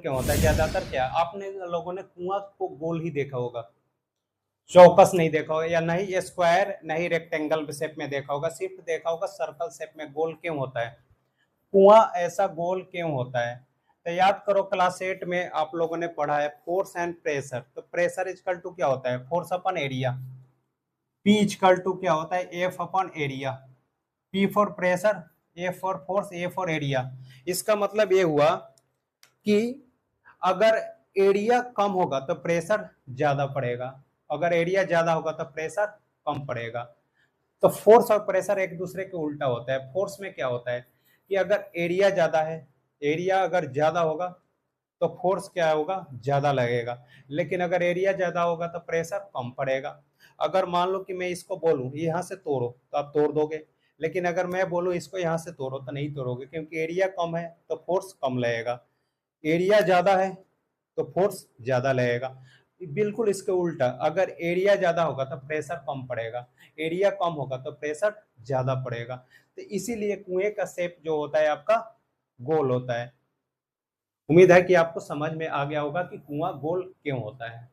क्यों होता है? ज्यादातर क्या आपने लोगों ने कुआं को गोल ही देखा होगा, चौकस नहीं देखा होगा, या नहीं स्क्वायर नहीं रेक्टेंगल शेप में देखा होगा, सिर्फ देखा होगा सर्कल शेप में। गोल क्यों होता है? कुआं ऐसा गोल क्यों होता है? तो याद करो क्लास 8 में आप लोगों ने पढ़ा है फोर्स एंड प्रेशर। तो प्रेशर इजकल टू क्या होता है? Force upon area. P is equal to क्या होता है? F upon area. P for pressure, A for force, A for area. इसका मतलब ये हुआ कि अगर एरिया कम होगा तो प्रेशर ज्यादा पड़ेगा, अगर एरिया ज्यादा होगा तो प्रेशर कम पड़ेगा। तो फोर्स और प्रेशर एक दूसरे के उल्टा होता है। फोर्स में क्या होता है कि अगर एरिया ज्यादा है, एरिया अगर ज्यादा होगा तो फोर्स क्या होगा? ज्यादा लगेगा। लेकिन अगर एरिया ज्यादा होगा तो प्रेशर कम पड़ेगा। अगर मान लो कि मैं इसको बोलूं यहाँ से तोड़ो तो आप तोड़ दोगे, लेकिन अगर मैं बोलूं इसको यहाँ से तोड़ो तो नहीं तोड़ोगे, क्योंकि एरिया कम है तो फोर्स कम लगेगा, एरिया ज्यादा है तो फोर्स ज्यादा लगेगा। बिल्कुल इसके उल्टा, अगर एरिया ज्यादा होगा तो प्रेशर कम पड़ेगा, एरिया कम होगा तो प्रेशर ज्यादा पड़ेगा। तो इसीलिए कुएं का शेप जो होता है आपका गोल होता है। उम्मीद है कि आपको समझ में आ गया होगा कि कुआं गोल क्यों होता है।